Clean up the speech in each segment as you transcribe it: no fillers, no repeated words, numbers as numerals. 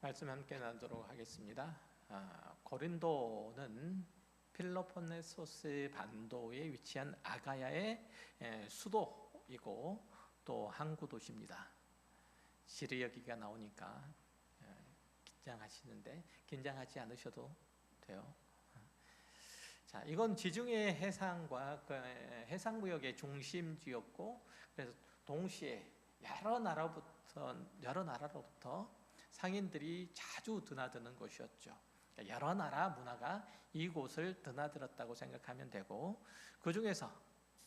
말씀 함께 나누도록 하겠습니다. 고린도는 필로폰네소스 반도에 위치한 아가야의 수도이고 또 항구 도시입니다. 지리 여기가 나오니까 긴장하시는데 긴장하지 않으셔도 돼요. 자, 이건 지중해 해상과 해상무역의 중심지였고, 그래서 동시에 여러 나라로부터 상인들이 자주 드나드는 곳이었죠. 여러 나라 문화가 이곳을 드나들었다고 생각하면 되고, 그 중에서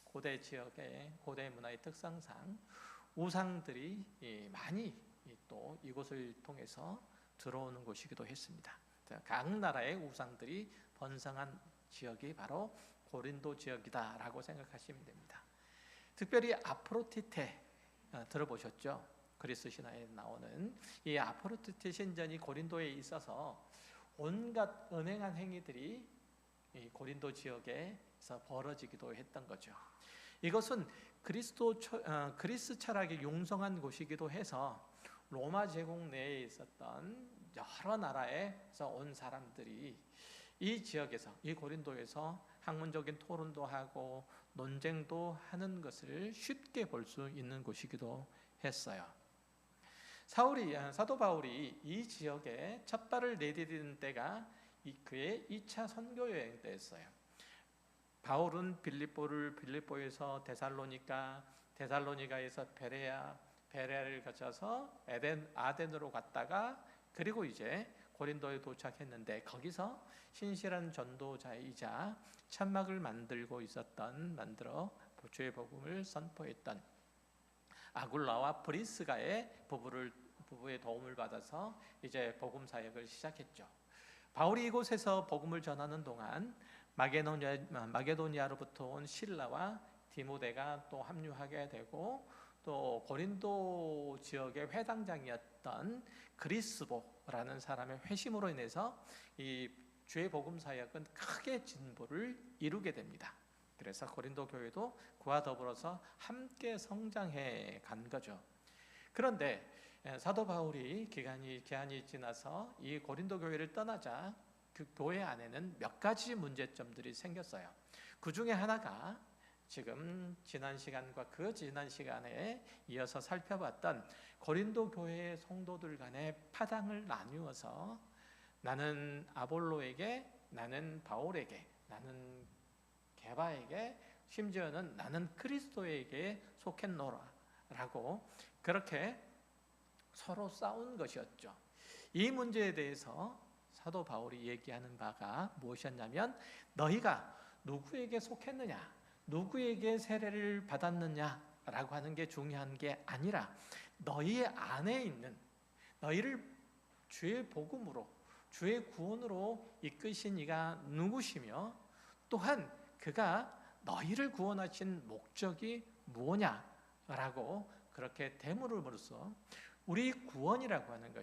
고대 지역의 고대 문화의 특성상 우상들이 많이 또 이곳을 통해서 들어오는 곳이기도 했습니다. 각 나라의 우상들이 번성한 지역이 바로 고린도 지역이다라고 생각하시면 됩니다. 특별히 아프로디테 들어보셨죠? 그리스 신화에 나오는 이 아프로디테 신전이 고린도에 있어서 온갖 은행한 행위들이 이 고린도 지역에서 벌어지기도 했던 거죠. 이것은 그리스 철학이 융성한 곳이기도 해서 로마 제국 내에 있었던 여러 나라에서 온 사람들이 이 지역에서, 이 고린도에서 학문적인 토론도 하고 논쟁도 하는 것을 쉽게 볼 수 있는 곳이기도 했어요. 사도 바울이 이 지역에 첫 발을 내디디는 때가 그의 2차 선교 여행 때였어요. 바울은 빌립보에서 데살로니가에서 베레아를 거쳐서 아덴으로 갔다가, 그리고 이제 고린도에 도착했는데, 거기서 신실한 전도자이자 천막을 만들어 주의 복음을 선포했던 아굴라와 프리스가의 부부의 도움을 받아서 이제 복음 사역을 시작했죠. 바울이 이곳에서 복음을 전하는 동안 마게도니아로부터 온 실라와 디모데가 또 합류하게 되고, 또 고린도 지역의 회당장이었던 그리스보라는 사람의 회심으로 인해서 이 주의 복음 사역은 크게 진보를 이루게 됩니다. 그래서 고린도 교회도 그와 더불어서 함께 성장해 간 거죠. 그런데 사도 바울이 기한이 지나서 이 고린도 교회를 떠나자 그 교회 안에는 몇 가지 문제점들이 생겼어요. 그 중에 하나가 지금 지난 시간과 그 지난 시간에 이어서 살펴봤던 고린도 교회의 성도들 간의 파당을 나누어서 나는 아볼로에게, 나는 바울에게, 나는 게바에게, 심지어는 나는 그리스도에게 속했노라라고 그렇게 서로 싸운 것이었죠. 이 문제에 대해서 사도 바울이 얘기하는 바가 무엇이었냐면, 너희가 누구에게 속했느냐, 누구에게 세례를 받았느냐라고 하는 게 중요한 게 아니라, 너희 안에 있는, 너희를 주의 복음으로, 주의 구원으로 이끄신 이가 누구시며, 또한 그가 너희를 구원하신 목적이 뭐냐라고 그렇게 대물음으로써 우리 구원이라고 하는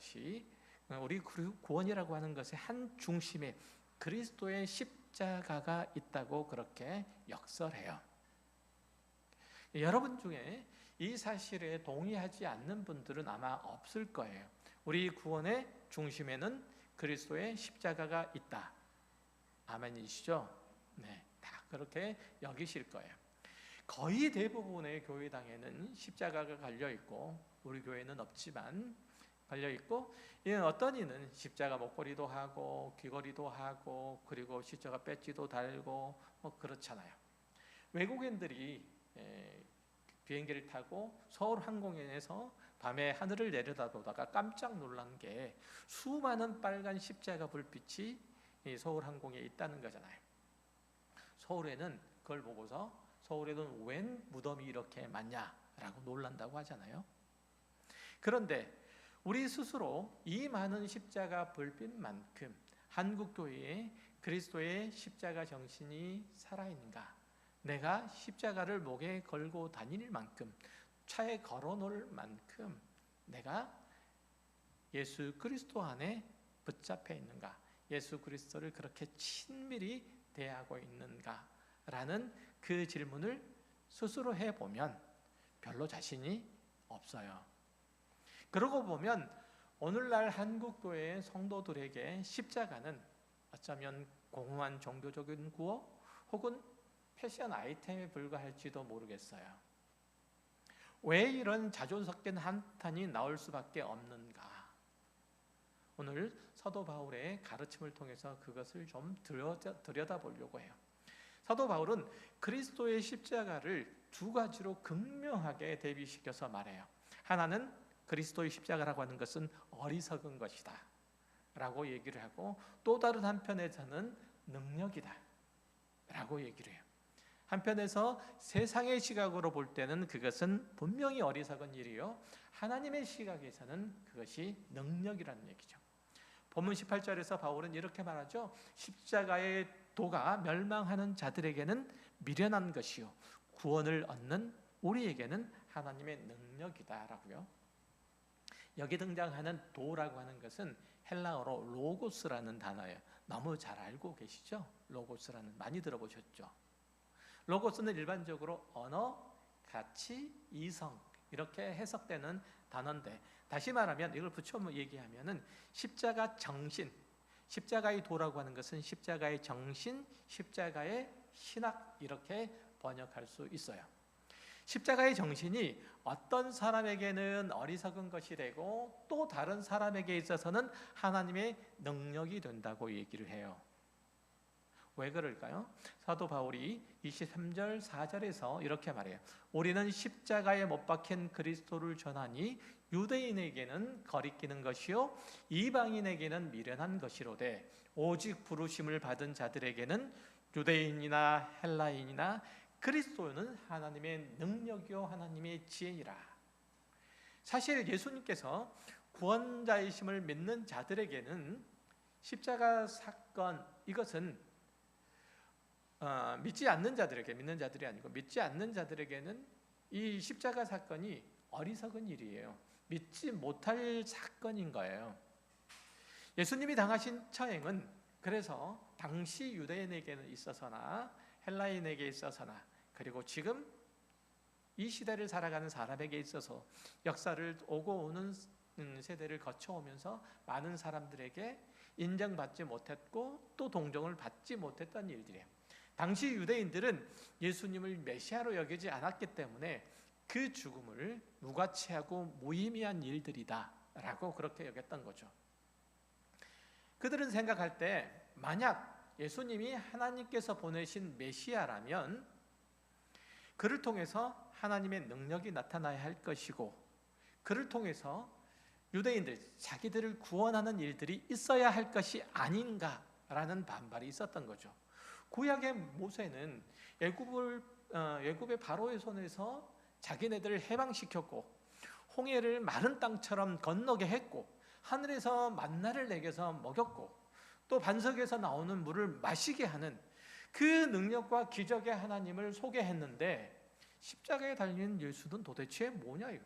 것의 한 중심에 그리스도의 십자가가 있다고 그렇게 역설해요. 여러분 중에 이 사실에 동의하지 않는 분들은 아마 없을 거예요. 우리 구원의 중심에는 그리스도의 십자가가 있다. 아멘이시죠? 네, 다 그렇게 여기실 거예요. 거의 대부분의 교회당에는 십자가가 갈려있고, 우리 교회는 없지만 갈려있고, 어떤 이는 십자가 목걸이도 하고 귀걸이도 하고, 그리고 십자가 배지도 달고 그렇잖아요. 외국인들이 비행기를 타고 서울 항공연에서 밤에 하늘을 내려다보다가 깜짝 놀란 게 수많은 빨간 십자가 불빛이 서울 항공에 있다는 거잖아요. 서울에는 그걸 보고서 서울에는 웬 무덤이 이렇게 많냐라고 놀란다고 하잖아요. 그런데 우리 스스로 이 많은 십자가 불빛만큼 한국교회에 그리스도의 십자가 정신이 살아있는가, 내가 십자가를 목에 걸고 다닐 만큼, 차에 걸어놓을 만큼 내가 예수 그리스도 안에 붙잡혀 있는가, 예수 그리스도를 그렇게 친밀히 대하고 있는가라는 그 질문을 스스로 해보면 별로 자신이 없어요. 그러고 보면 오늘날 한국교회의 성도들에게 십자가는 어쩌면 공허한 종교적인 구호 혹은 패션 아이템에 불과할지도 모르겠어요. 왜 이런 자주 섞인 한탄이 나올 수밖에 없는가? 오늘 사도 바울의 가르침을 통해서 그것을 좀 들여다보려고 해요. 사도 바울은 그리스도의 십자가를 두 가지로 극명하게 대비시켜서 말해요. 하나는 그리스도의 십자가라고 하는 것은 어리석은 것이다 라고 얘기를 하고, 또 다른 한편에서는 능력이다 라고 얘기를 해요. 한편에서 세상의 시각으로 볼 때는 그것은 분명히 어리석은 일이요, 하나님의 시각에서는 그것이 능력이라는 얘기죠. 본문 18절에서 바울은 이렇게 말하죠. 십자가의 도가 멸망하는 자들에게는 미련한 것이요 구원을 얻는 우리에게는 하나님의 능력이다라고요. 여기 등장하는 도라고 하는 것은 헬라어로 로고스라는 단어예요. 너무 잘 알고 계시죠? 로고스라는, 많이 들어보셨죠? 로고스는 일반적으로 언어, 가치, 이성 이렇게 해석되는 단어인데, 다시 말하면 이걸 붙여 얘기하면은 십자가 정신, 십자가의 도라고 하는 것은 십자가의 정신, 십자가의 신학 이렇게 번역할 수 있어요. 십자가의 정신이 어떤 사람에게는 어리석은 것이 되고 또 다른 사람에게 있어서는 하나님의 능력이 된다고 얘기를 해요. 왜 그럴까요? 사도 바울이 23절 4절에서 이렇게 말해요. 우리는 십자가에 못 박힌 그리스도를 전하니 유대인에게는 거리끼는 것이요 이방인에게는 미련한 것이로되 오직 부르심을 받은 자들에게는 유대인이나 헬라인이나 그리스도는 하나님의 능력이요 하나님의 지혜니라. 사실 예수님께서 구원자이심을 믿는 자들에게는 십자가 사건, 이것은 믿지 않는 자들에게, 믿는 자들이 아니고 믿지 않는 자들에게는 이 십자가 사건이 어리석은 일이에요. 믿지 못할 사건인 거예요. 예수님이 당하신 처행은 그래서 당시 유대인에게는 있어서나 헬라인에게 있어서나 그리고 지금 이 시대를 살아가는 사람에게 있어서 역사를 오고 오는 세대를 거쳐오면서 많은 사람들에게 인정받지 못했고 또 동정을 받지 못했던 일들이에요. 당시 유대인들은 예수님을 메시아로 여기지 않았기 때문에 그 죽음을 무가치하고 무의미한 일들이다 라고 그렇게 여겼던 거죠. 그들은 생각할 때 만약 예수님이 하나님께서 보내신 메시아라면 그를 통해서 하나님의 능력이 나타나야 할 것이고, 그를 통해서 유대인들 자기들을 구원하는 일들이 있어야 할 것이 아닌가라는 반발이 있었던 거죠. 구약의 모세는 애굽의 바로의 손에서 자기네들을 해방시켰고 홍해를 마른 땅처럼 건너게 했고 하늘에서 만나를 내게서 먹였고 또 반석에서 나오는 물을 마시게 하는 그 능력과 기적의 하나님을 소개했는데, 십자가에 달린 예수는 도대체 뭐냐 이거.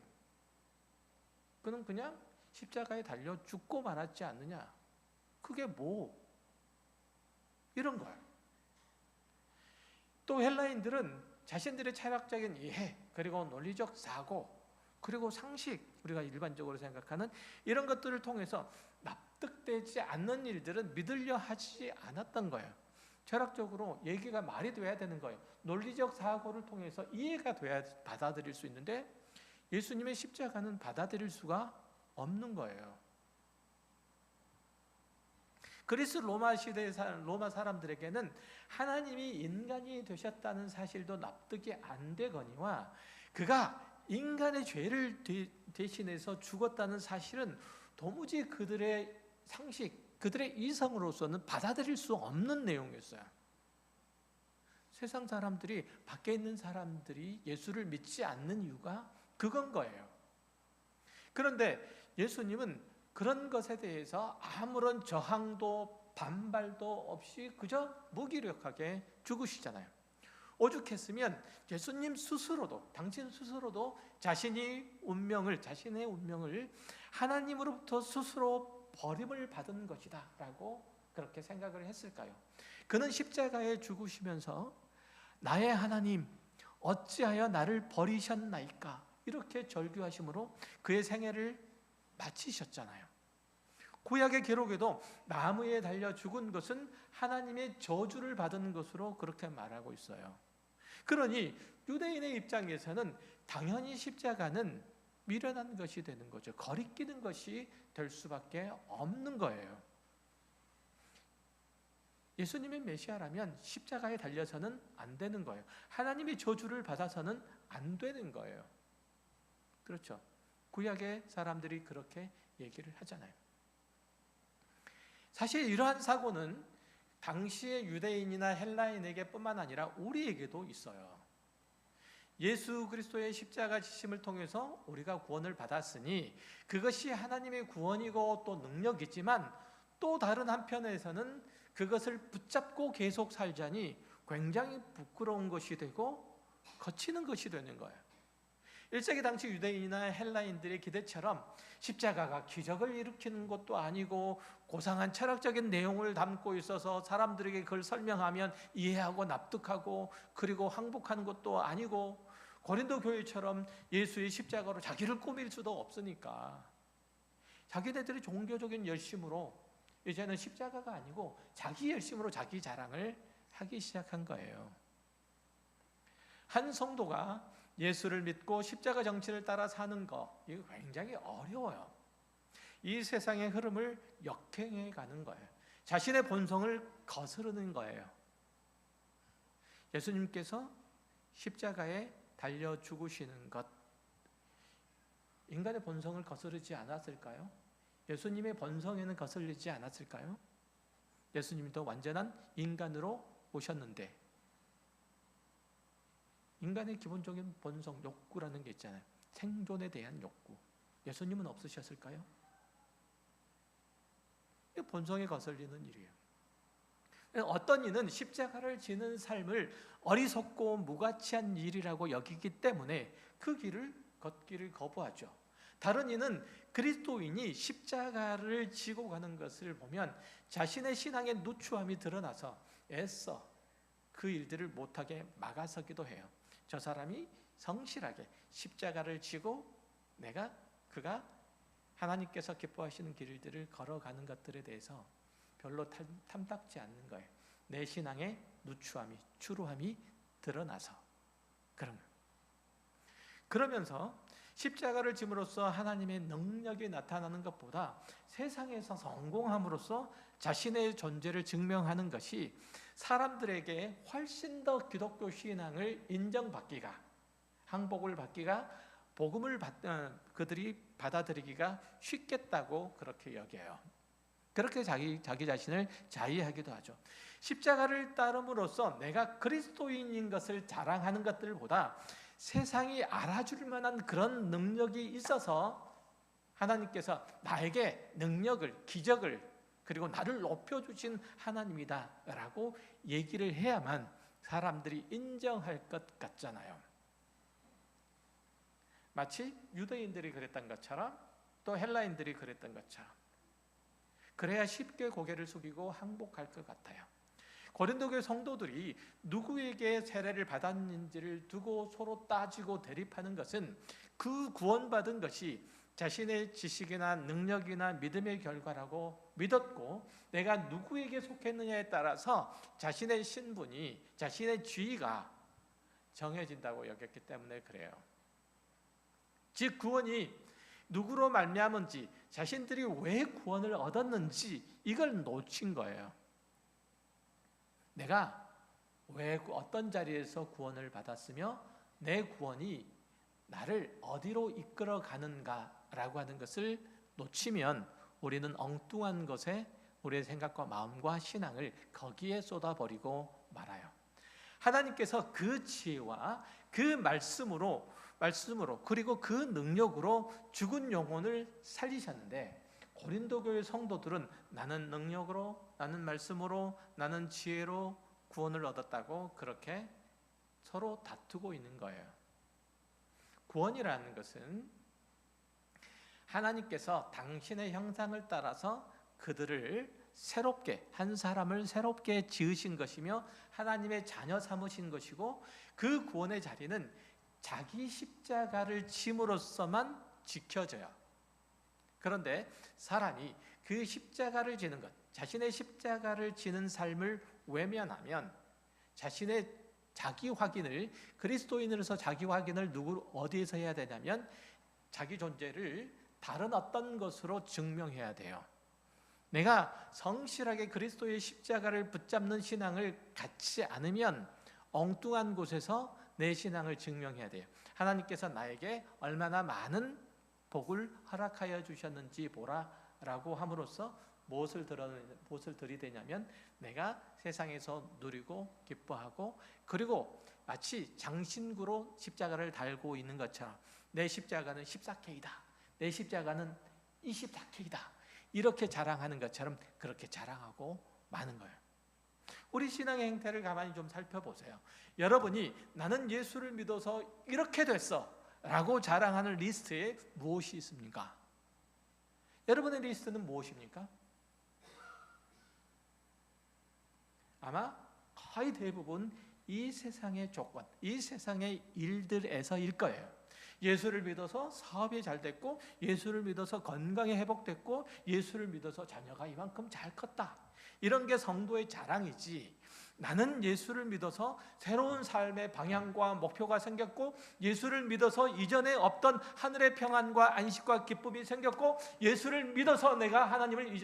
그는 그냥 십자가에 달려 죽고 말았지 않느냐. 그게 뭐 이런 거예요. 또 헬라인들은 자신들의 철학적인 이해 그리고 논리적 사고 그리고 상식, 우리가 일반적으로 생각하는 이런 것들을 통해서 납득되지 않는 일들은 믿으려 하지 않았던 거예요. 철학적으로 얘기가 말이 돼야 되는 거예요. 논리적 사고를 통해서 이해가 돼야 받아들일 수 있는데 예수님의 십자가는 받아들일 수가 없는 거예요. 그리스 로마 시대의 로마 사람들에게는 하나님이 인간이 되셨다는 사실도 납득이 안 되거니와 그가 인간의 죄를 대신해서 죽었다는 사실은 도무지 그들의 상식, 그들의 이성으로서는 받아들일 수 없는 내용이었어요. 세상 사람들이, 밖에 있는 사람들이 예수를 믿지 않는 이유가 그건 거예요. 그런데 예수님은 그런 것에 대해서 아무런 저항도 반발도 없이 그저 무기력하게 죽으시잖아요. 오죽했으면 예수님 스스로도, 당신 스스로도 자신의 운명을 하나님으로부터 스스로 버림을 받은 것이다 라고 그렇게 생각을 했을까요? 그는 십자가에 죽으시면서 나의 하나님 어찌하여 나를 버리셨나이까 이렇게 절규하심으로 그의 생애를 마치셨잖아요. 구약의 기록에도 나무에 달려 죽은 것은 하나님의 저주를 받은 것으로 그렇게 말하고 있어요. 그러니 유대인의 입장에서는 당연히 십자가는 미련한 것이 되는 거죠. 거리끼는 것이 될 수밖에 없는 거예요. 예수님의 메시아라면 십자가에 달려서는 안 되는 거예요. 하나님의 저주를 받아서는 안 되는 거예요. 그렇죠. 구약의 사람들이 그렇게 얘기를 하잖아요. 사실 이러한 사고는 당시의 유대인이나 헬라인에게 뿐만 아니라 우리에게도 있어요. 예수 그리스도의 십자가 지심을 통해서 우리가 구원을 받았으니 그것이 하나님의 구원이고 또 능력이지만, 또 다른 한편에서는 그것을 붙잡고 계속 살자니 굉장히 부끄러운 것이 되고 거치는 것이 되는 거예요. 1세기 당시 유대인이나 헬라인들의 기대처럼 십자가가 기적을 일으키는 것도 아니고 고상한 철학적인 내용을 담고 있어서 사람들에게 그걸 설명하면 이해하고 납득하고 그리고 항복하는 것도 아니고, 고린도 교회처럼 예수의 십자가로 자기를 꾸밀 수도 없으니까 자기네들이 종교적인 열심으로 이제는 십자가가 아니고 자기 열심으로 자기 자랑을 하기 시작한 거예요. 한 성도가 예수를 믿고 십자가 정신을 따라 사는 거, 이거 굉장히 어려워요. 이 세상의 흐름을 역행해 가는 거예요. 자신의 본성을 거스르는 거예요. 예수님께서 십자가에 달려 죽으시는 것, 인간의 본성을 거스르지 않았을까요? 예수님의 본성에는 거슬리지 않았을까요? 예수님도 완전한 인간으로 오셨는데, 인간의 기본적인 본성, 욕구라는 게 있잖아요. 생존에 대한 욕구. 예수님은 없으셨을까요? 본성에 거슬리는 일이에요. 어떤 이는 십자가를 지는 삶을 어리석고 무가치한 일이라고 여기기 때문에 그 길을 걷기를 거부하죠. 다른 이는 그리스도인이 십자가를 지고 가는 것을 보면 자신의 신앙의 누추함이 드러나서 애써 그 일들을 못하게 막아서기도 해요. 저 사람이 성실하게 십자가를 지고 그가 하나님께서 기뻐하시는 길들을 걸어가는 것들에 대해서 별로 탐탁지 않는 거예요. 내 신앙의 누추함이, 추루함이 드러나서 그런 거예요. 그러면서 십자가를 짐으로써 하나님의 능력이 나타나는 것보다 세상에서 성공함으로써 자신의 존재를 증명하는 것이 사람들에게 훨씬 더 기독교 신앙을 인정받기가, 항복을 받기가, 복음을 그들이 받아들이기가 쉽겠다고 그렇게 여겨요. 그렇게 자기 자신을 자의하기도 하죠. 십자가를 따름으로써 내가 그리스도인인 것을 자랑하는 것들보다 세상이 알아줄 만한 그런 능력이 있어서 하나님께서 나에게 능력을, 기적을, 그리고 나를 높여주신 하나님이다 라고 얘기를 해야만 사람들이 인정할 것 같잖아요. 마치 유대인들이 그랬던 것처럼 또 헬라인들이 그랬던 것처럼, 그래야 쉽게 고개를 숙이고 항복할 것 같아요. 고린도교회 성도들이 누구에게 세례를 받았는지를 두고 서로 따지고 대립하는 것은 그 구원받은 것이 자신의 지식이나 능력이나 믿음의 결과라고 믿었고, 내가 누구에게 속했느냐에 따라서 자신의 신분이, 자신의 지위가 정해진다고 여겼기 때문에 그래요. 즉 구원이 누구로 말미암은지, 자신들이 왜 구원을 얻었는지 이걸 놓친 거예요. 내가 왜 어떤 자리에서 구원을 받았으며 내 구원이 나를 어디로 이끌어 가는가라고 하는 것을 놓치면 우리는 엉뚱한 것에 우리의 생각과 마음과 신앙을 거기에 쏟아버리고 말아요. 하나님께서 그 지혜와 그 말씀으로 그리고 그 능력으로 죽은 영혼을 살리셨는데, 고린도 교회 성도들은 나는 능력으로, 나는 말씀으로, 나는 지혜로 구원을 얻었다고 그렇게 서로 다투고 있는 거예요. 구원이라는 것은 하나님께서 당신의 형상을 따라서 그들을 새롭게, 한 사람을 새롭게 지으신 것이며 하나님의 자녀 삼으신 것이고, 그 구원의 자리는 자기 십자가를 짐으로써만 지켜져요. 그런데 사람이 그 십자가를 지는 것, 자신의 십자가를 지는 삶을 외면하면 자신의 자기 확인을, 그리스도인으로서 자기 확인을 어디에서 해야 되냐면 자기 존재를 다른 어떤 것으로 증명해야 돼요. 내가 성실하게 그리스도의 십자가를 붙잡는 신앙을 갖지 않으면 엉뚱한 곳에서 내 신앙을 증명해야 돼요. 하나님께서 나에게 얼마나 많은 복을 허락하여 주셨는지 보라라고 함으로써 무엇을 들이대냐면 내가 세상에서 누리고 기뻐하고, 그리고 마치 장신구로 십자가를 달고 있는 것처럼 내 십자가는 14K다, 내 십자가는 24K다, 이렇게 자랑하는 것처럼 그렇게 자랑하고 마는 거예요. 우리 신앙의 행태를 가만히 좀 살펴보세요. 여러분이 나는 예수를 믿어서 이렇게 됐어 라고 자랑하는 리스트에 무엇이 있습니까? 여러분의 리스트는 무엇입니까? 아마 거의 대부분 이 세상의 조건, 이 세상의 일들에서일 거예요. 예수를 믿어서 사업이 잘 됐고, 예수를 믿어서 건강이 회복됐고, 예수를 믿어서 자녀가 이만큼 잘 컸다, 이런 게 성도의 자랑이지, 나는 예수를 믿어서 새로운 삶의 방향과 목표가 생겼고, 예수를 믿어서 이전에 없던 하늘의 평안과 안식과 기쁨이 생겼고, 예수를 믿어서 내가 하나님을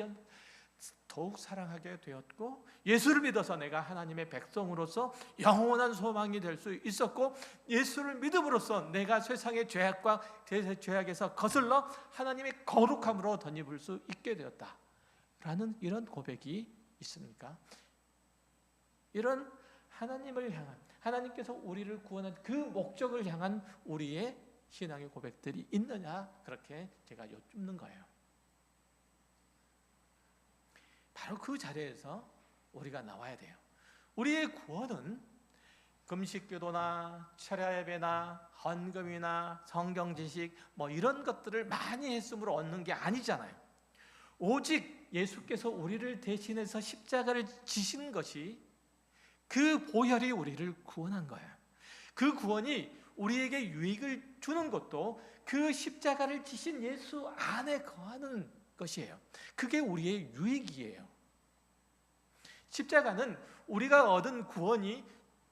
더욱 사랑하게 되었고, 예수를 믿어서 내가 하나님의 백성으로서 영원한 소망이 될 수 있었고, 예수를 믿음으로써 내가 세상의 죄악에서 거슬러 하나님의 거룩함으로 덧입을 수 있게 되었다 라는 이런 고백이 있습니까? 이런 하나님을 향한, 하나님께서 우리를 구원한 그 목적을 향한 우리의 신앙의 고백들이 있느냐, 그렇게 제가 여쭙는 거예요. 바로 그 자리에서 우리가 나와야 돼요. 우리의 구원은 금식기도나 철야 예배나 헌금이나 성경 지식 이런 것들을 많이 했음으로 얻는 게 아니잖아요. 오직 예수께서 우리를 대신해서 십자가를 지신 것이, 그 보혈이 우리를 구원한 거예요. 그 구원이 우리에게 유익을 주는 것도 그 십자가를 지신 예수 안에 거하는 것이에요. 그게 우리의 유익이에요. 십자가는 우리가 얻은 구원이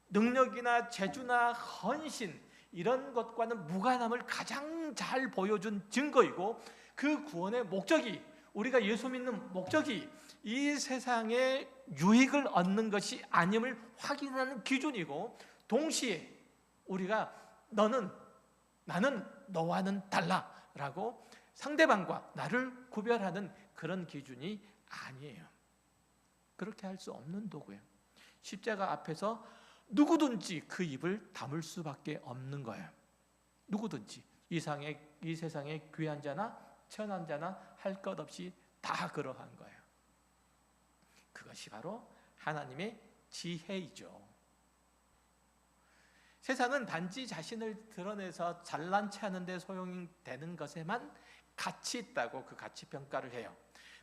능력이나 재주나 헌신 이런 것과는 무관함을 가장 잘 보여준 증거이고, 그 구원의 목적이, 우리가 예수 믿는 목적이 이 세상의 유익을 얻는 것이 아님을 확인하는 기준이고, 동시에 우리가 나는 너와는 달라라고 상대방과 나를 구별하는 그런 기준이 아니에요. 그렇게 할 수 없는 도구예요. 십자가 앞에서 누구든지 그 입을 다물 수밖에 없는 거예요. 누구든지 이 세상의 귀한 자나 천한 자나 할 것 없이 다 그러한 거예요. 그것이 바로 하나님의 지혜이죠. 세상은 단지 자신을 드러내서 잘난 체 하는 데 소용되는 것에만 가치 있다고 그 가치 평가를 해요.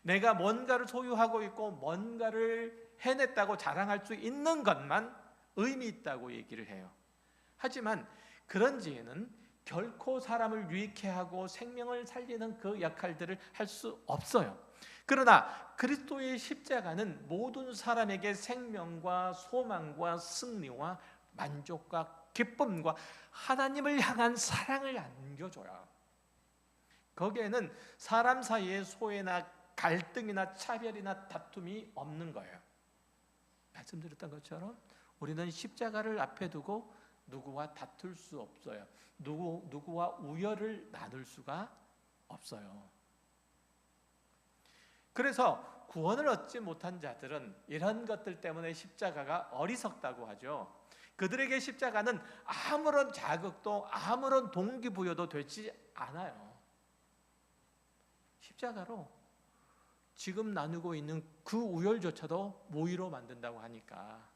내가 뭔가를 소유하고 있고 뭔가를 해냈다고 자랑할 수 있는 것만 의미 있다고 얘기를 해요. 하지만 그런 지혜는 결코 사람을 유익해 하고 생명을 살리는 그 역할들을 할 수 없어요. 그러나 그리스도의 십자가는 모든 사람에게 생명과 소망과 승리와 만족과 기쁨과 하나님을 향한 사랑을 안겨줘요. 거기에는 사람 사이의 소외나 갈등이나 차별이나 다툼이 없는 거예요. 말씀드렸던 것처럼 우리는 십자가를 앞에 두고 누구와 다툴 수 없어요. 누구와 우열을 나눌 수가 없어요. 그래서 구원을 얻지 못한 자들은 이런 것들 때문에 십자가가 어리석다고 하죠. 그들에게 십자가는 아무런 자극도 아무런 동기부여도 되지 않아요. 십자가로 지금 나누고 있는 그 우열조차도 모의로 만든다고 하니까,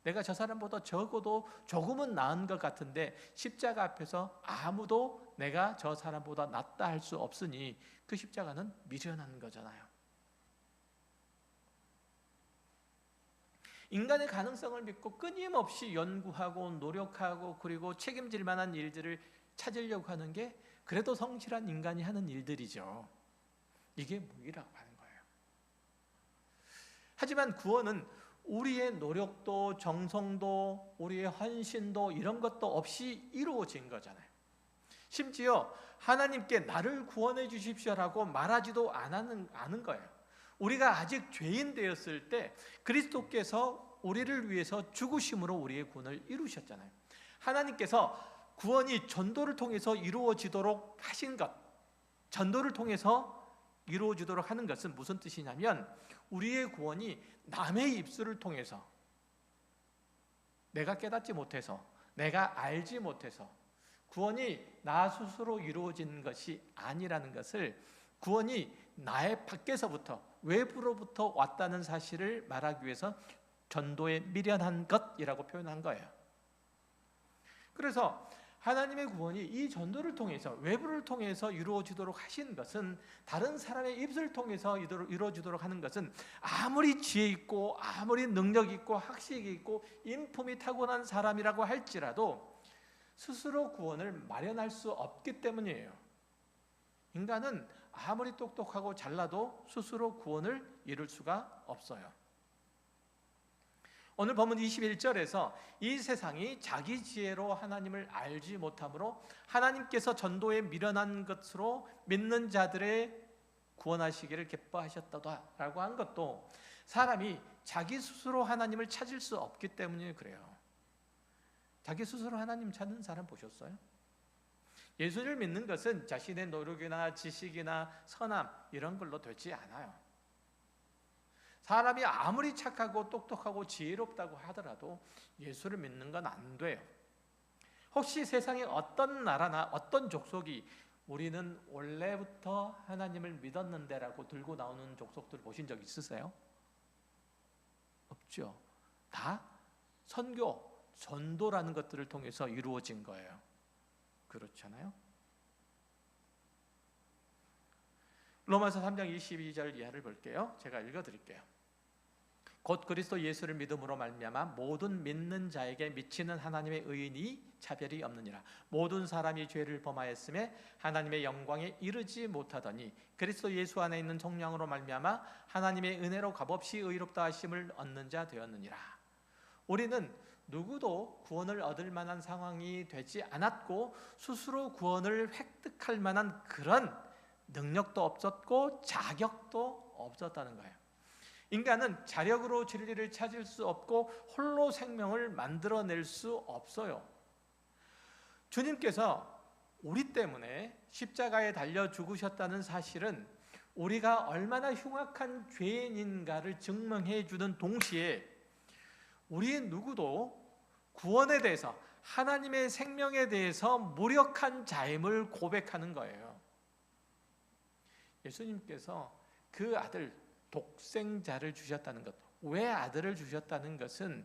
내가 저 사람보다 적어도 조금은 나은 것 같은데 십자가 앞에서 아무도 내가 저 사람보다 낫다 할 수 없으니 그 십자가는 미련한 거잖아요. 인간의 가능성을 믿고 끊임없이 연구하고 노력하고 그리고 책임질 만한 일들을 찾으려고 하는 게 그래도 성실한 인간이 하는 일들이죠. 이게 무의라고 하는 거예요. 하지만 구원은 우리의 노력도 정성도 우리의 헌신도 이런 것도 없이 이루어진 거잖아요. 심지어 하나님께 나를 구원해 주십시오라고 말하지도 않은 거예요. 우리가 아직 죄인 되었을 때 그리스도께서 우리를 위해서 죽으심으로 우리의 구원을 이루셨잖아요. 하나님께서 구원이 전도를 통해서 이루어지도록 하신 것, 전도를 통해서 이루어지도록 하는 것은 무슨 뜻이냐면 우리의 구원이 남의 입술을 통해서 내가 깨닫지 못해서 내가 알지 못해서 구원이 나 스스로 이루어진 것이 아니라는 것을, 구원이 나의 밖에서부터 외부로부터 왔다는 사실을 말하기 위해서 전도에 미련한 것이라고 표현한 거예요. 그래서 하나님의 구원이 이 전도를 통해서 외부를 통해서 이루어지도록 하신 것은, 다른 사람의 입술을 통해서 이루어지도록 하는 것은 아무리 지혜 있고 아무리 능력 있고 학식이 있고 인품이 타고난 사람이라고 할지라도 스스로 구원을 마련할 수 없기 때문이에요. 인간은 아무리 똑똑하고 잘나도 스스로 구원을 이룰 수가 없어요. 오늘 본문 21절에서 이 세상이 자기 지혜로 하나님을 알지 못하므로 하나님께서 전도에 미련한 것으로 믿는 자들의 구원하시기를 기뻐하셨다라고 한 것도 사람이 자기 스스로 하나님을 찾을 수 없기 때문에 그래요. 자기 스스로 하나님 찾는 사람 보셨어요? 예수를 믿는 것은 자신의 노력이나 지식이나 선함 이런 걸로 되지 않아요. 사람이 아무리 착하고 똑똑하고 지혜롭다고 하더라도 예수를 믿는 건 안 돼요. 혹시 세상에 어떤 나라나 어떤 족속이 우리는 원래부터 하나님을 믿었는데라고 들고 나오는 족속들 보신 적 있으세요? 없죠. 다 선교, 전도라는 것들을 통해서 이루어진 거예요. 그렇잖아요. 로마서 3장 22절 이하를 볼게요. 제가 읽어드릴게요. 곧 그리스도 예수를 믿음으로 말미암아 모든 믿는 자에게 미치는 하나님의 의인이 차별이 없느니라. 모든 사람이 죄를 범하였음에 하나님의 영광에 이르지 못하더니 그리스도 예수 안에 있는 성령으로 말미암아 하나님의 은혜로 값없이 의롭다 하심을 얻는 자 되었느니라. 우리는 누구도 구원을 얻을 만한 상황이 되지 않았고 스스로 구원을 획득할 만한 그런 능력도 없었고 자격도 없었다는 거예요. 인간은 자력으로 진리를 찾을 수 없고 홀로 생명을 만들어낼 수 없어요. 주님께서 우리 때문에 십자가에 달려 죽으셨다는 사실은 우리가 얼마나 흉악한 죄인인가를 증명해 주는 동시에 우리 누구도 구원에 대해서, 하나님의 생명에 대해서 무력한 자임을 고백하는 거예요. 예수님께서 그 아들 독생자를 주셨다는 것, 왜 아들을 주셨다는 것은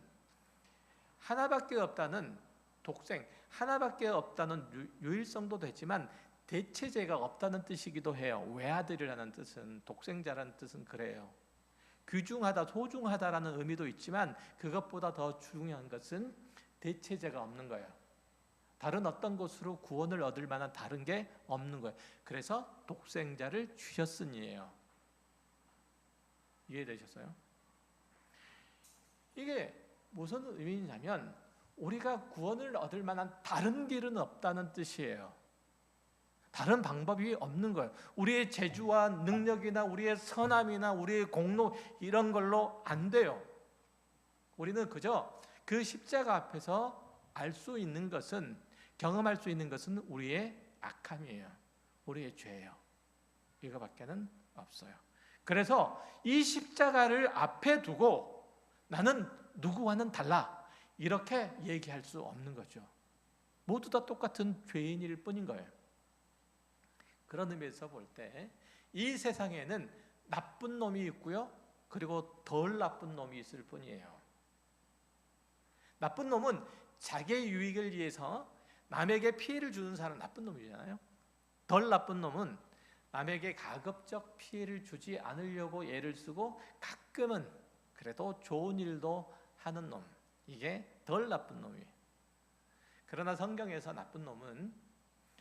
하나밖에 없다는 독생, 하나밖에 없다는 유일성도 되지만 대체제가 없다는 뜻이기도 해요. 외아들이라는 뜻은, 독생자라는 뜻은 그래요. 귀중하다, 소중하다라는 의미도 있지만 그것보다 더 중요한 것은 대체제가 없는 거예요. 다른 어떤 것으로 구원을 얻을 만한 다른 게 없는 거예요. 그래서 독생자를 주셨으니에요. 이해되셨어요? 이게 무슨 의미냐면 우리가 구원을 얻을 만한 다른 길은 없다는 뜻이에요. 다른 방법이 없는 거예요. 우리의 재주와 능력이나 우리의 선함이나 우리의 공로 이런 걸로 안 돼요. 우리는 그저 그 십자가 앞에서 알 수 있는 것은, 경험할 수 있는 것은 우리의 악함이에요. 우리의 죄예요. 이거밖에는 없어요. 그래서 이 십자가를 앞에 두고 나는 누구와는 달라 이렇게 얘기할 수 없는 거죠. 모두 다 똑같은 죄인일 뿐인 거예요. 그런 의미에서 볼 때 이 세상에는 나쁜 놈이 있고요, 그리고 덜 나쁜 놈이 있을 뿐이에요. 나쁜 놈은 자기의 유익을 위해서 남에게 피해를 주는 사람, 나쁜 놈이잖아요. 덜 나쁜 놈은 남에게 가급적 피해를 주지 않으려고 애를 쓰고 가끔은 그래도 좋은 일도 하는 놈, 이게 덜 나쁜 놈이에요. 그러나 성경에서 나쁜 놈은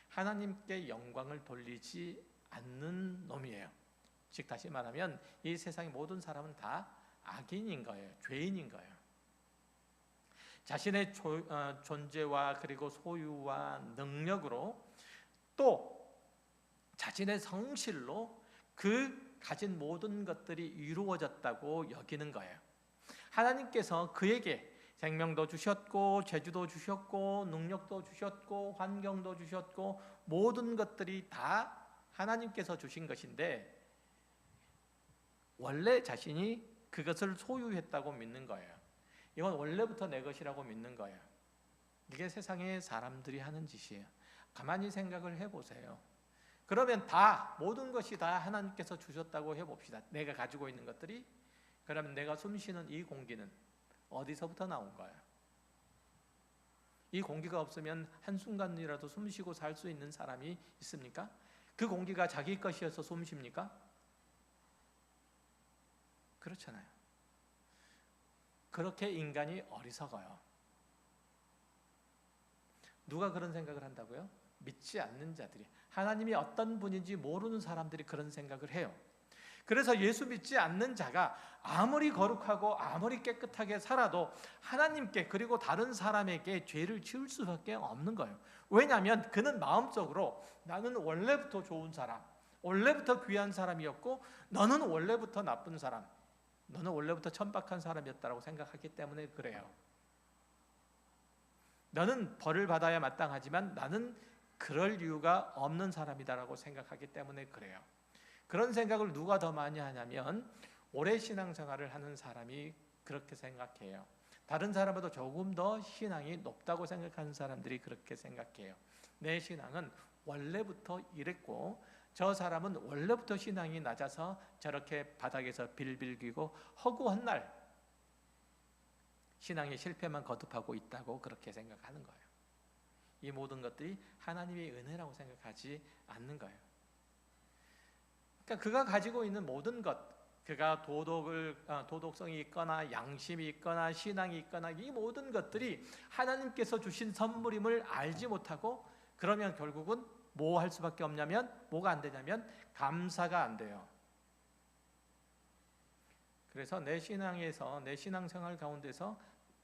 하나님께 영광을 돌리지 않는 놈이에요. 즉 다시 말하면 이 세상의 모든 사람은 다 악인인 거예요. 죄인인 거예요. 자신의 존재와 그리고 소유와 능력으로 또 자신의 성실로 그 가진 모든 것들이 이루어졌다고 여기는 거예요. 하나님께서 그에게 생명도 주셨고 재주도 주셨고 능력도 주셨고 환경도 주셨고 모든 것들이 다 하나님께서 주신 것인데 원래 자신이 그것을 소유했다고 믿는 거예요. 이건 원래부터 내 것이라고 믿는 거예요. 이게 세상의 사람들이 하는 짓이에요. 가만히 생각을 해보세요. 그러면 다 모든 것이 다 하나님께서 주셨다고 해봅시다. 내가 가지고 있는 것들이. 그러면 내가 숨쉬는 이 공기는 어디서부터 나온 거예요? 이 공기가 없으면 한순간이라도 숨쉬고 살 수 있는 사람이 있습니까? 그 공기가 자기 것이어서 숨쉽니까? 그렇잖아요. 그렇게 인간이 어리석어요. 누가 그런 생각을 한다고요? 믿지 않는 자들이, 하나님이 어떤 분인지 모르는 사람들이 그런 생각을 해요. 그래서 예수 믿지 않는 자가 아무리 거룩하고 아무리 깨끗하게 살아도 하나님께 그리고 다른 사람에게 죄를 지을 수밖에 없는 거예요. 왜냐하면 그는 마음속으로 나는 원래부터 좋은 사람, 원래부터 귀한 사람이었고 너는 원래부터 나쁜 사람, 너는 원래부터 천박한 사람이었다고 생각하기 때문에 그래요. 너는 벌을 받아야 마땅하지만 나는 그럴 이유가 없는 사람이다라고 생각하기 때문에 그래요. 그런 생각을 누가 더 많이 하냐면 오래 신앙생활을 하는 사람이 그렇게 생각해요. 다른 사람보다 조금 더 신앙이 높다고 생각하는 사람들이 그렇게 생각해요. 내 신앙은 원래부터 이랬고 저 사람은 원래부터 신앙이 낮아서 저렇게 바닥에서 빌빌기고 허구한 날 신앙의 실패만 거듭하고 있다고 그렇게 생각하는 거예요. 이 모든 것들이 하나님의 은혜라고 생각하지 않는 거예요. 그러니까 그가 가지고 있는 모든 것, 그가 도덕성이 있거나 양심이 있거나 신앙이 있거나 이 모든 것들이 하나님께서 주신 선물임을 알지 못하고 그러면 결국은 뭐 할 수밖에 없냐면 뭐가 안 되냐면 감사가 안 돼요. 그래서 내 신앙에서 내 신앙생활 가운데서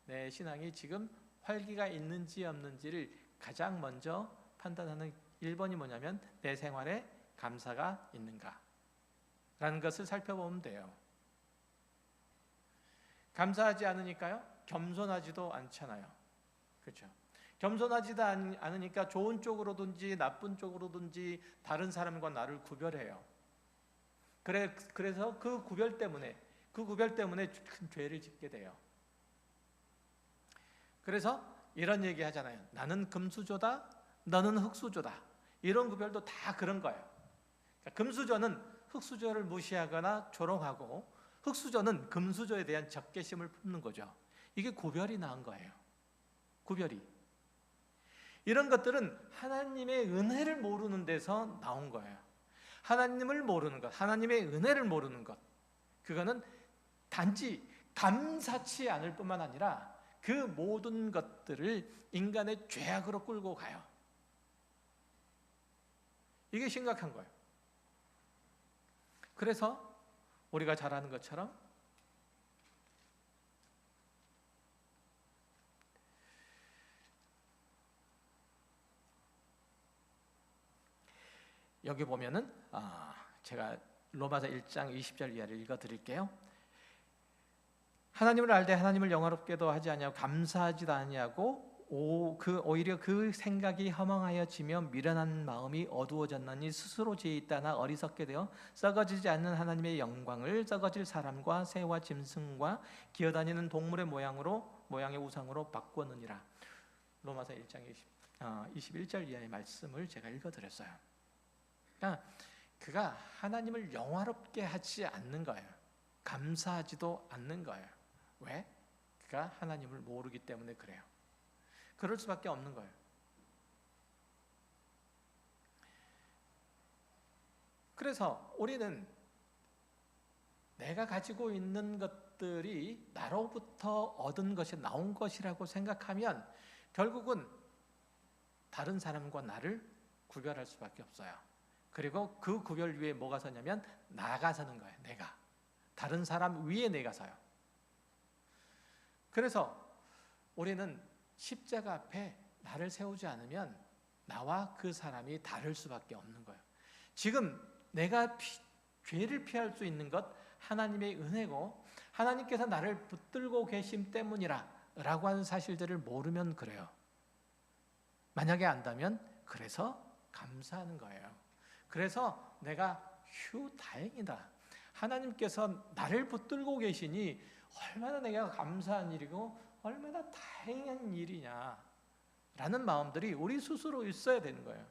내 신앙이 지금 활기가 있는지 없는지를 가장 먼저 판단하는 1번이 뭐냐면 내 생활에 감사가 있는가 라는 것을 살펴보면 돼요. 감사하지 않으니까요 겸손하지도 않잖아요. 그렇죠? 겸손하지도 않으니까 좋은 쪽으로든지 나쁜 쪽으로든지 다른 사람과 나를 구별해요. 그래서 그 구별 때문에 큰 죄를 짓게 돼요. 그래서 이런 얘기 하잖아요. 나는 금수저다, 너는 흙수저다. 이런 구별도 다 그런 거예요. 그러니까 금수저는 흙수저를 무시하거나 조롱하고 흙수저는 금수저에 대한 적개심을 품는 거죠. 이게 구별이 나은 거예요. 구별이. 이런 것들은 하나님의 은혜를 모르는 데서 나온 거예요. 하나님을 모르는 것, 하나님의 은혜를 모르는 것, 그거는 단지 감사치 않을 뿐만 아니라 그 모든 것들을 인간의 죄악으로 끌고 가요. 이게 심각한 거예요. 그래서 우리가 잘 아는 것처럼 여기 보면은 제가 로마서 1장 20절 이하를 읽어드릴게요. 하나님을 알되 하나님을 영화롭게도 하지 아니하고 감사하지도 아니하고 오히려 그 생각이 허망하여지며 미련한 마음이 어두워졌나니 스스로 죄에 있다나 어리석게 되어 썩어지지 않는 하나님의 영광을 썩어질 사람과 새와 짐승과 기어다니는 동물의 모양의 우상으로 바꾸었느니라. 로마서 1장 21절 이하의 말씀을 제가 읽어드렸어요. 그러니까 그가 하나님을 영화롭게 하지 않는 거예요. 감사하지도 않는 거예요. 왜? 그가 하나님을 모르기 때문에 그래요. 그럴 수밖에 없는 거예요. 그래서 우리는 내가 가지고 있는 것들이 나로부터 얻은 것이 나온 것이라고 생각하면 결국은 다른 사람과 나를 구별할 수밖에 없어요. 그리고 그 구별 위에 뭐가 서냐면 나가 서는 거예요. 내가. 다른 사람 위에 내가 서요. 그래서 우리는 십자가 앞에 나를 세우지 않으면 나와 그 사람이 다를 수밖에 없는 거예요. 지금 내가 죄를 피할 수 있는 것 하나님의 은혜고 하나님께서 나를 붙들고 계심 때문이라 라고 하는 사실들을 모르면 그래요. 만약에 안다면 그래서 감사하는 거예요. 그래서 내가 다행이다. 하나님께서 나를 붙들고 계시니 얼마나 내가 감사한 일이고 얼마나 다행한 일이냐 라는 마음들이 우리 스스로 있어야 되는 거예요.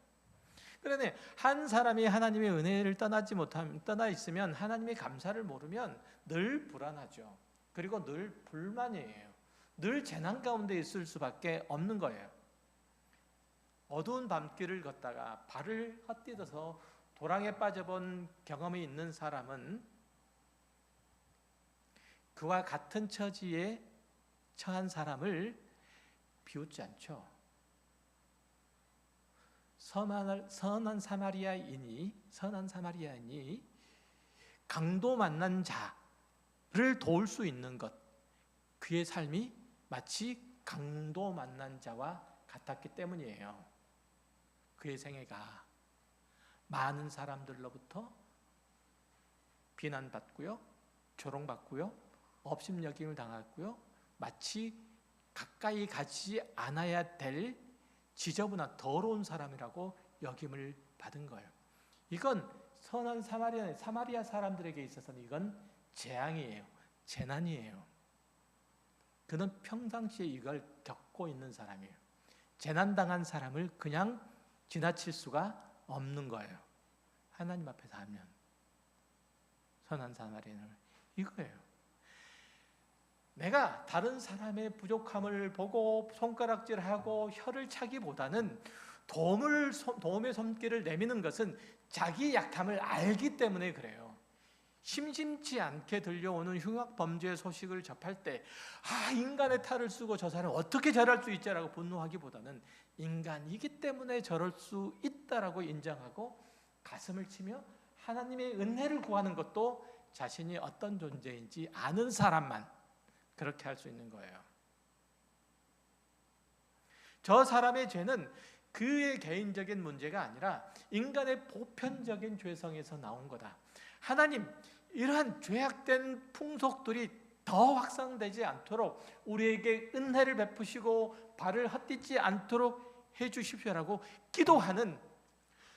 그런데 한 사람이 하나님의 은혜를 떠나 있으면 하나님의 감사를 모르면 늘 불안하죠. 그리고 늘 불만이에요. 늘 재난 가운데 있을 수밖에 없는 거예요. 어두운 밤길을 걷다가 발을 헛디뎌서 도랑에 빠져본 경험이 있는 사람은 그와 같은 처지에 처한 사람을 비웃지 않죠. 선한 사마리아인이 강도 만난 자를 도울 수 있는 것, 그의 삶이 마치 강도 만난 자와 같았기 때문이에요. 그의 생애가 많은 사람들로부터 비난받고요, 조롱받고요, 업신여김을 당했고요, 마치 가까이 가지 않아야 될 지저분한 더러운 사람이라고 여김을 받은 거예요. 이건 선한 사마리아 사람들에게 있어서는 이건 재앙이에요. 재난이에요. 그는 평상시에 이걸 겪고 있는 사람이에요. 재난당한 사람을 그냥 지나칠 수가 없는 거예요. 하나님 앞에서 하면 선한 사마리아인을 이거예요. 내가 다른 사람의 부족함을 보고 손가락질하고 혀를 차기보다는 도움의 손길을 내미는 것은 자기 약함을 알기 때문에 그래요. 심심치 않게 들려오는 흉악 범죄의 소식을 접할 때 인간의 탈을 쓰고 저 사람 어떻게 저럴 수 있지라고 분노하기보다는 인간이기 때문에 저럴 수 있다라고 인정하고 가슴을 치며 하나님의 은혜를 구하는 것도 자신이 어떤 존재인지 아는 사람만 그렇게 할 수 있는 거예요. 저 사람의 죄는 그의 개인적인 문제가 아니라 인간의 보편적인 죄성에서 나온 거다. 하나님, 이러한 죄악된 풍속들이 더 확산되지 않도록 우리에게 은혜를 베푸시고 발을 헛디지 않도록 해주십시오라고 기도하는,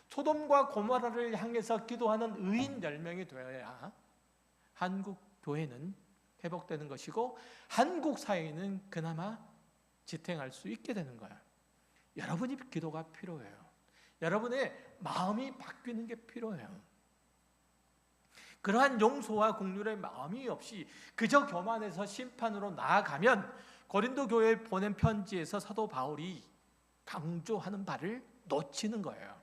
소돔과 고모라를 향해서 기도하는 의인 10명이 되어야 한국 교회는 회복되는 것이고 한국 사회는 그나마 지탱할 수 있게 되는 거예요. 여러분이 기도가 필요해요. 여러분의 마음이 바뀌는 게 필요해요. 그러한 용서와 긍휼의 마음이 없이 그저 교만해서 심판으로 나아가면 고린도 교회에 보낸 편지에서 사도 바울이 강조하는 바를 놓치는 거예요.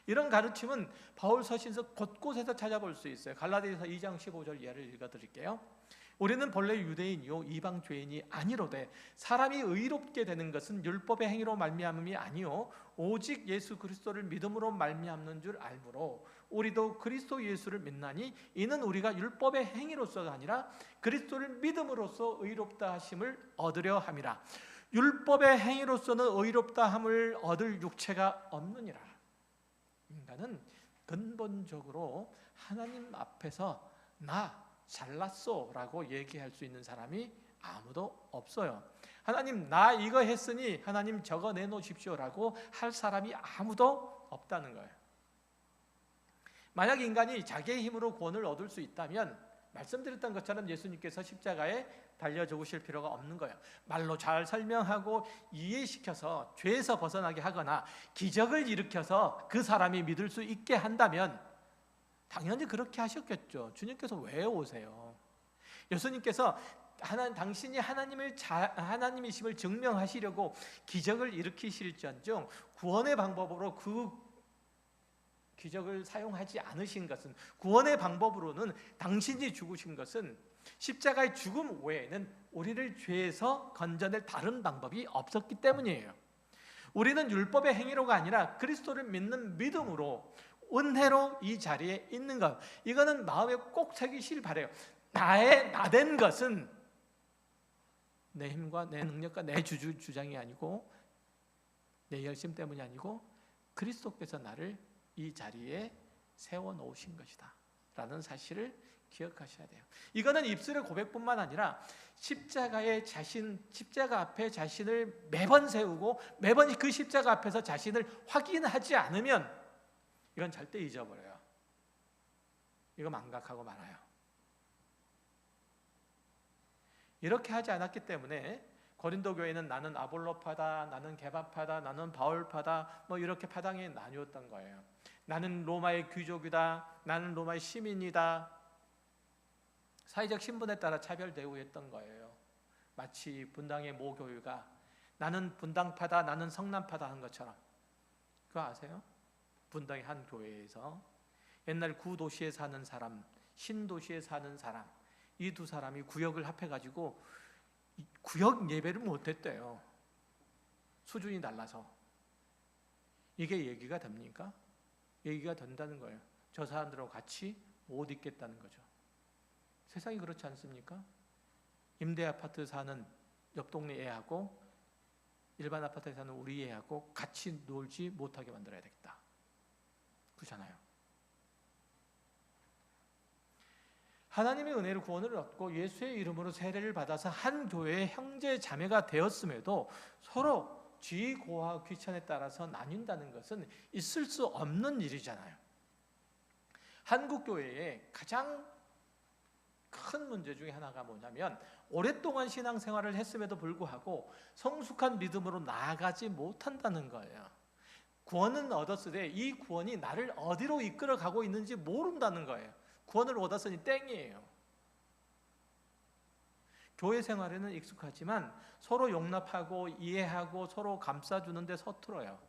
이런 가르침은 바울 서신서 곳곳에서 찾아볼 수 있어요. 갈라디아서 2장 15절 예를 읽어드릴게요. 우리는 본래 유대인이요 이방 죄인이 아니로되 사람이 의롭게 되는 것은 율법의 행위로 말미암음이 아니요 오직 예수 그리스도를 믿음으로 말미암는 줄 알므로 우리도 그리스도 예수를 믿나니 이는 우리가 율법의 행위로서가 아니라 그리스도를 믿음으로써 의롭다 하심을 얻으려 함이라. 율법의 행위로서는 의롭다 함을 얻을 육체가 없느니라. 인간은 근본적으로 하나님 앞에서 나 잘났어 라고 얘기할 수 있는 사람이 아무도 없어요. 하나님 나 이거 했으니 하나님 저거 내놓으십시오 라고 할 사람이 아무도 없다는 거예요. 만약 인간이 자기의 힘으로 구원을 얻을 수 있다면 말씀드렸던 것처럼 예수님께서 십자가에 달려 죽으실 필요가 없는 거예요. 말로 잘 설명하고 이해시켜서 죄에서 벗어나게 하거나 기적을 일으켜서 그 사람이 믿을 수 있게 한다면 당연히 그렇게 하셨겠죠. 주님께서 왜 오세요? 예수님께서 당신이 하나님이심을 증명하시려고 기적을 일으키실지언정 구원의 방법으로 그 기적을 사용하지 않으신 것은, 구원의 방법으로는 당신이 죽으신 것은 십자가의 죽음 외에는 우리를 죄에서 건져낼 다른 방법이 없었기 때문이에요. 우리는 율법의 행위로가 아니라 그리스도를 믿는 믿음으로 은혜로 이 자리에 있는 것, 이거는 마음에 꼭 새기시길 바라요. 나된 것은 내 힘과 내 능력과 내 주장이 아니고 내 열심 때문이 아니고 그리스도께서 나를 이 자리에 세워놓으신 것이다 라는 사실을 기억하셔야 돼요. 이거는 입술의 고백뿐만 아니라 십자가 앞에 자신을 매번 세우고 매번 그 십자가 앞에서 자신을 확인하지 않으면 이건 절대 잊어버려요. 이거 망각하고 말아요. 이렇게 하지 않았기 때문에 고린도 교회는 나는 아볼로파다, 나는 게바파다, 나는 바울파다, 뭐 이렇게 파당에 나뉘었던 거예요. 나는 로마의 귀족이다, 나는 로마의 시민이다. 사회적 신분에 따라 차별 대우했던 거예요. 마치 분당의 모 교회가 나는 분당파다, 나는 성남파다 한 것처럼. 그거 아세요? 분당의 한 교회에서 옛날 구도시에 사는 사람, 신도시에 사는 사람, 이 두 사람이 구역을 합해가지고 구역 예배를 못했대요. 수준이 달라서. 이게 얘기가 됩니까? 얘기가 된다는 거예요. 저 사람들하고 같이 못 있겠다는 거죠. 세상이 그렇지 않습니까? 임대 아파트 사는 옆 동네 애하고 일반 아파트에 사는 우리 애하고 같이 놀지 못하게 만들어야 되겠다. 그렇잖아요. 하나님의 은혜로 구원을 얻고 예수의 이름으로 세례를 받아서 한 교회의 형제 자매가 되었음에도 서로 지위, 고하, 귀천에 따라서 나뉜다는 것은 있을 수 없는 일이잖아요. 한국 교회의 가장 큰 문제 중에 하나가 뭐냐면 오랫동안 신앙생활을 했음에도 불구하고 성숙한 믿음으로 나아가지 못한다는 거예요. 구원은 얻었으되 이 구원이 나를 어디로 이끌어 가고 있는지 모른다는 거예요. 구원을 얻었으니 땡이에요. 교회 생활에는 익숙하지만 서로 용납하고 이해하고 서로 감싸주는데 서툴어요.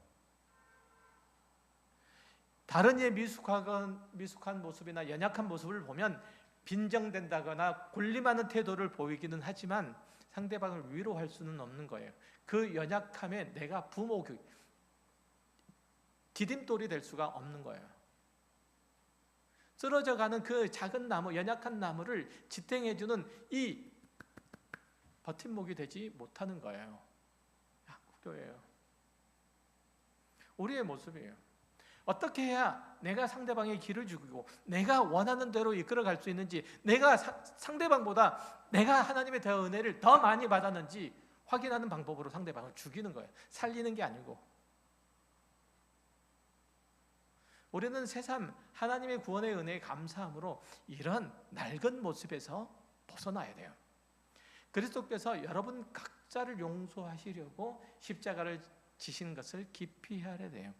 다른 이의 미숙한 모습이나 연약한 모습을 보면 빈정된다거나 군림하는 태도를 보이기는 하지만 상대방을 위로할 수는 없는 거예요. 그 연약함에 내가 디딤돌이 될 수가 없는 거예요. 쓰러져가는 그 작은 나무, 연약한 나무를 지탱해주는 이 버팀목이 되지 못하는 거예요. 한국교회예요. 우리의 모습이에요. 어떻게 해야 내가 상대방의 길을 죽이고 내가 원하는 대로 이끌어갈 수 있는지, 내가 상대방보다 내가 하나님의 더 은혜를 더 많이 받았는지 확인하는 방법으로 상대방을 죽이는 거예요. 살리는 게 아니고. 우리는 새삼 하나님의 구원의 은혜에 감사함으로 이런 낡은 모습에서 벗어나야 돼요. 그리스도께서 여러분 각자를 용서하시려고 십자가를 지신 것을 깊이 헤아려야 돼요.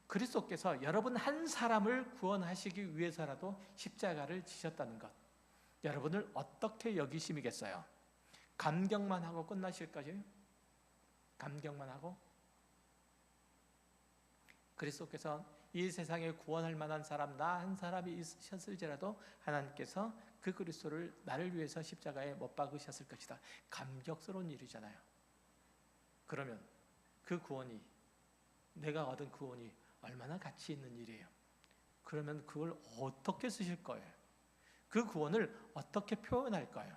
그리스도께서 여러분 한 사람을 구원하시기 위해서라도 십자가를 지셨다는 것, 여러분을 어떻게 여기심이겠어요? 감격만 하고 끝나실 거죠? 감격만 하고? 그리스도께서 이 세상에 구원할 만한 사람 나 한 사람이 있으셨을지라도 하나님께서 그 그리스도를 나를 위해서 십자가에 못 박으셨을 것이다. 감격스러운 일이잖아요. 그러면 그 구원이, 내가 얻은 구원이 얼마나 가치 있는 일이에요. 그러면 그걸 어떻게 쓰실 거예요? 그 구원을 어떻게 표현할 거예요?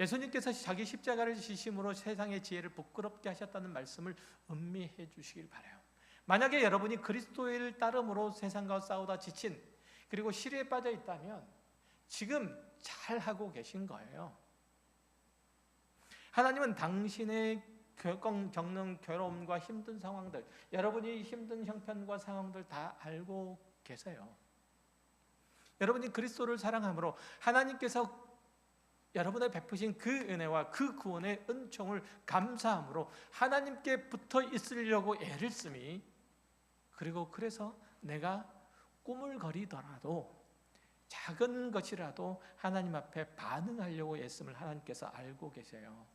예수님께서 자기 십자가를 지심으로 세상의 지혜를 부끄럽게 하셨다는 말씀을 음미해 주시길 바라요. 만약에 여러분이 그리스도를 따름으로 세상과 싸우다 지친, 그리고 시리에 빠져 있다면 지금 잘하고 계신 거예요. 하나님은 당신의 겪는 괴로움과 힘든 상황들, 여러분이 힘든 형편과 상황들 다 알고 계세요. 여러분이 그리스도를 사랑함으로 하나님께서 여러분의 베푸신 그 은혜와 그 구원의 은총을 감사함으로 하나님께 붙어 있으려고 애를 쓰미, 그리고 그래서 내가 꾸물거리더라도 작은 것이라도 하나님 앞에 반응하려고 애씀을 하나님께서 알고 계세요.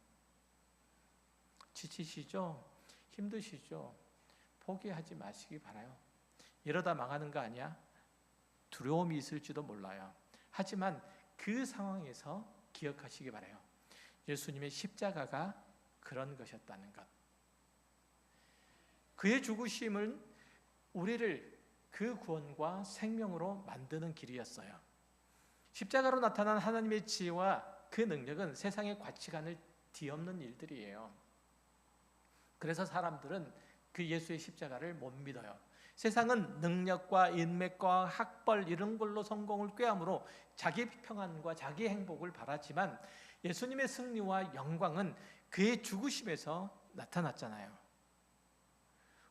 지치시죠? 힘드시죠? 포기하지 마시기 바라요. 이러다 망하는 거 아니야? 두려움이 있을지도 몰라요. 하지만 그 상황에서 기억하시기 바라요. 예수님의 십자가가 그런 것이었다는 것. 그의 죽으심은 우리를 그 구원과 생명으로 만드는 길이었어요. 십자가로 나타난 하나님의 지혜와 그 능력은 세상의 가치관을 뒤엎는 일들이에요. 그래서 사람들은 그 예수의 십자가를 못 믿어요. 세상은 능력과 인맥과 학벌 이런 걸로 성공을 꾀함으로 자기 평안과 자기 행복을 바랐지만 예수님의 승리와 영광은 그의 죽으심에서 나타났잖아요.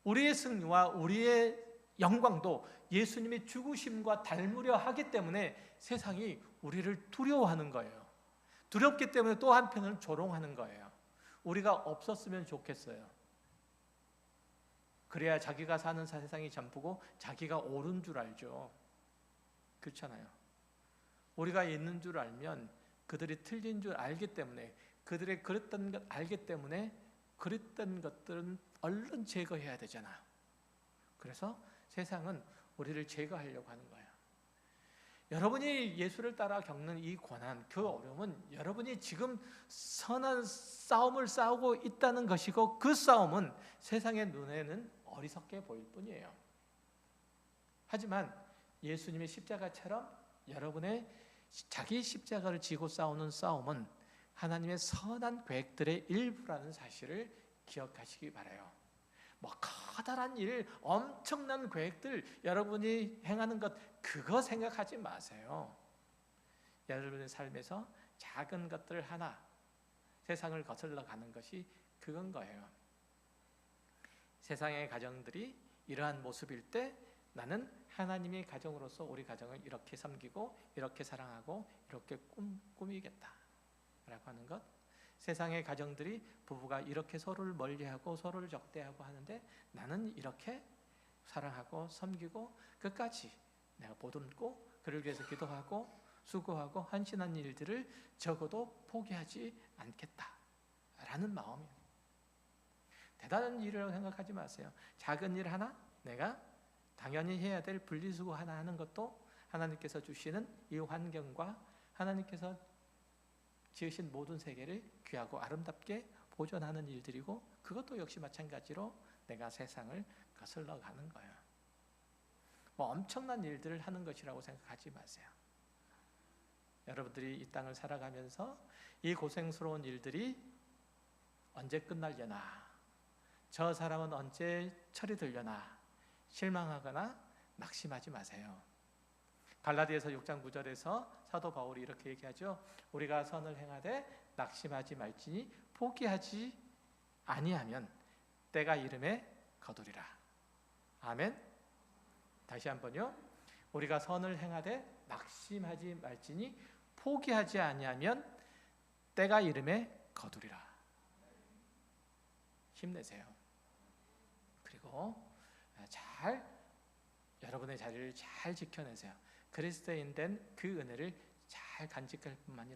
우리의 승리와 우리의 영광도 예수님의 죽으심과 닮으려 하기 때문에 세상이 우리를 두려워하는 거예요. 두렵기 때문에 또 한편은 조롱하는 거예요. 우리가 없었으면 좋겠어요. 그래야 자기가 사는 세상이 전부고 자기가 옳은 줄 알죠. 그렇잖아요. 우리가 있는 줄 알면 그들이 틀린 줄 알기 때문에, 그들의 그랬던 것 알기 때문에 그랬던 것들은 얼른 제거해야 되잖아요. 그래서 세상은 우리를 제거하려고 하는 거예요. 여러분이 예수를 따라 겪는 이 고난, 그 어려움은 여러분이 지금 선한 싸움을 싸우고 있다는 것이고, 그 싸움은 세상의 눈에는 어리석게 보일 뿐이에요. 하지만 예수님의 십자가처럼 여러분의 자기 십자가를 지고 싸우는 싸움은 하나님의 선한 계획들의 일부라는 사실을 기억하시기 바라요. 커다란 일, 엄청난 계획들 여러분이 행하는 것, 그거 생각하지 마세요. 여러분의 삶에서 작은 것들 하나 세상을 거슬러 가는 것이 그건 거예요. 세상의 가정들이 이러한 모습일 때 나는 하나님의 가정으로서 우리 가정을 이렇게 섬기고 이렇게 사랑하고 이렇게 꾸미겠다 라고 하는 것. 세상의 가정들이 부부가 이렇게 서로를 멀리하고 서로를 적대하고 하는데 나는 이렇게 사랑하고 섬기고 끝까지 내가 보듬고 그를 위해서 기도하고 수고하고 헌신한 일들을 적어도 포기하지 않겠다라는 마음이에요. 대단한 일이라고 생각하지 마세요. 작은 일 하나 내가 당연히 해야 될 분리수거 하나 하는 것도 하나님께서 주시는 이 환경과 하나님께서 지으신 모든 세계를 귀하고 아름답게 보존하는 일들이고, 그것도 역시 마찬가지로 내가 세상을 거슬러 가는 거예요. 엄청난 일들을 하는 것이라고 생각하지 마세요. 여러분들이 이 땅을 살아가면서 이 고생스러운 일들이 언제 끝날려나, 저 사람은 언제 철이 들려나 실망하거나 낙심하지 마세요. 갈라디아서 6장 9절에서 사도 바울이 이렇게 얘기하죠. 우리가 선을 행하되 낙심하지 말지니 포기하지 아니하면 때가 이름에 거두리라. 아멘. 다시 한번요. 우리가 선을 행하되 낙심하지 말지니 포기하지 아니하면 때가 이름에 거두리라. 힘내세요. 그리고 여러분의 자리를 잘 지켜내세요. 그리스도인 된 그 은혜를 잘 간직할 뿐만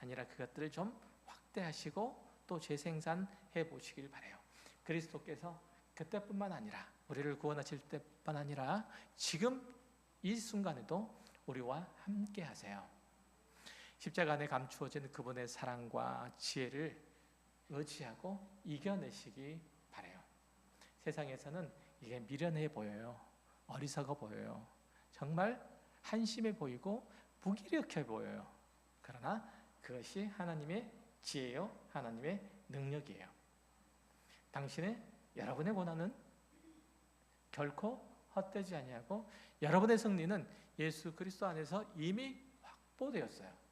아니라 그것들을 좀 확대하시고 또 재생산해 보시길 바라요. 그리스도께서 그때뿐만 아니라 우리를 구원하실 때뿐만 아니라 지금 이 순간에도 우리와 함께 하세요. 십자가 안에 감추어진 그분의 사랑과 지혜를 의지하고 이겨내시기 바라요. 세상에서는 이게 미련해 보여요. 어리석어 보여요. 정말 한심해 보이고 무기력해 보여요. 그러나 그것이 하나님의 지혜요, 하나님의 능력이에요. 여러분의 고난은 결코 헛되지 아니하고 여러분의 승리는 예수 그리스도 안에서 이미 확보되었어요.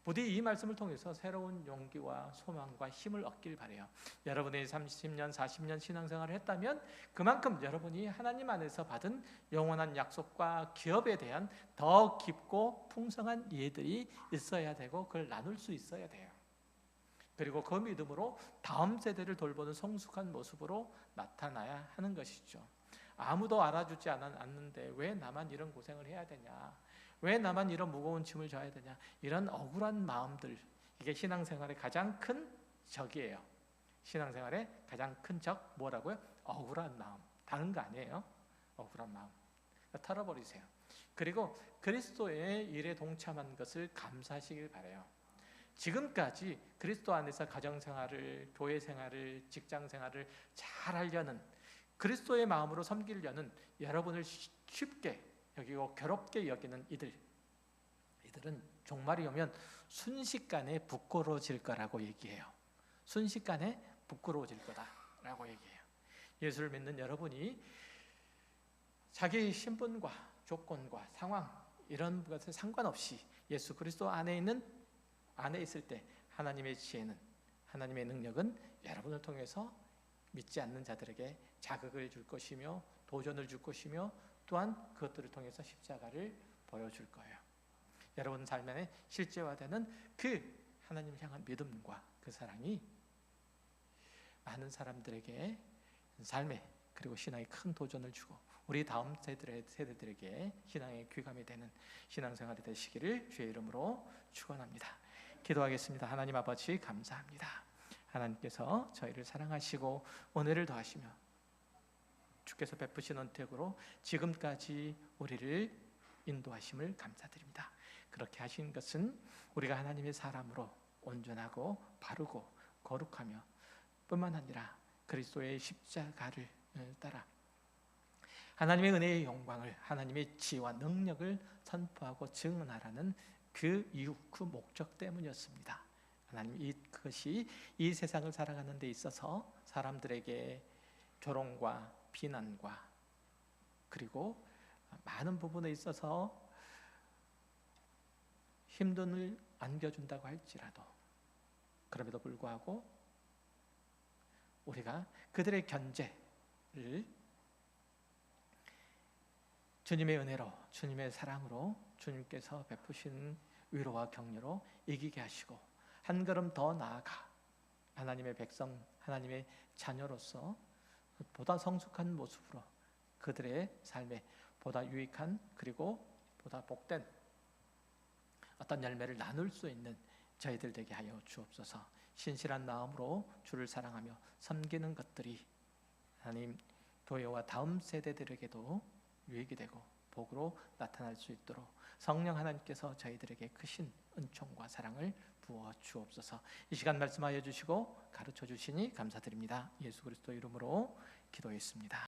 부디 이 말씀을 통해서 새로운 용기와 소망과 힘을 얻길 바라요. 여러분이 30년, 40년 신앙생활을 했다면 그만큼 여러분이 하나님 안에서 받은 영원한 약속과 기업에 대한 더 깊고 풍성한 이해들이 있어야 되고 그걸 나눌 수 있어야 돼요. 그리고 그 믿음으로 다음 세대를 돌보는 성숙한 모습으로 나타나야 하는 것이죠. 아무도 알아주지 않는데 왜 나만 이런 고생을 해야 되냐, 왜 나만 이런 무거운 짐을 져야 되냐, 이런 억울한 마음들, 이게 신앙생활의 가장 큰 적이에요. 신앙생활의 가장 큰 적 뭐라고요? 억울한 마음. 다른 거 아니에요. 억울한 마음 털어버리세요. 그리고 그리스도의 일에 동참한 것을 감사하시길 바라요. 지금까지 그리스도 안에서 가정생활을, 교회생활을, 직장생활을 잘 하려는 그리스도의 마음으로 섬기려는 여러분을 쉽게 여기고 괴롭게 여기는 이들은 종말이 오면 순식간에 부끄러워질 거라고 얘기해요. 순식간에 부끄러워질 거다라고 얘기해요. 예수를 믿는 여러분이 자기 신분과 조건과 상황 이런 것에 상관없이 예수 그리스도 안에 있을 때 하나님의 지혜는, 하나님의 능력은 여러분을 통해서 믿지 않는 자들에게 자극을 줄 것이며 도전을 줄 것이며 또한 그것들을 통해서 십자가를 보여줄 거예요. 여러분 삶에 실제화되는 그 하나님을 향한 믿음과 그 사랑이 많은 사람들에게 삶에 그리고 신앙에 큰 도전을 주고 우리 다음 세대들에게 신앙의 귀감이 되는 신앙생활이 되시기를 주의 이름으로 축원합니다. 기도하겠습니다. 하나님 아버지 감사합니다. 하나님께서 저희를 사랑하시고 은혜를 더하시며 주께서 베푸신 은택으로 지금까지 우리를 인도하심을 감사드립니다. 그렇게 하신 것은 우리가 하나님의 사람으로 온전하고 바르고 거룩하며 뿐만 아니라 그리스도의 십자가를 따라 하나님의 은혜의 영광을, 하나님의 지혜와 능력을 선포하고 증언하라는 그 이유, 그 목적 때문이었습니다. 하나님, 그것이 이 세상을 살아가는 데 있어서 사람들에게 조롱과 비난과 그리고 많은 부분에 있어서 힘든을 안겨준다고 할지라도 그럼에도 불구하고 우리가 그들의 견제를 주님의 은혜로, 주님의 사랑으로, 주님께서 베푸신 위로와 격려로 이기게 하시고 한 걸음 더 나아가 하나님의 백성, 하나님의 자녀로서 보다 성숙한 모습으로 그들의 삶에 보다 유익한 그리고 보다 복된 어떤 열매를 나눌 수 있는 저희들 되게 하여 주옵소서. 신실한 마음으로 주를 사랑하며 섬기는 것들이 하나님 교회와 다음 세대들에게도 유익이 되고 복으로 나타날 수 있도록 성령 하나님께서 저희들에게 크신 은총과 사랑을 부어 주옵소서. 이 시간 말씀하여 주시고 가르쳐 주시니 감사드립니다. 예수 그리스도 이름으로 기도했습니다.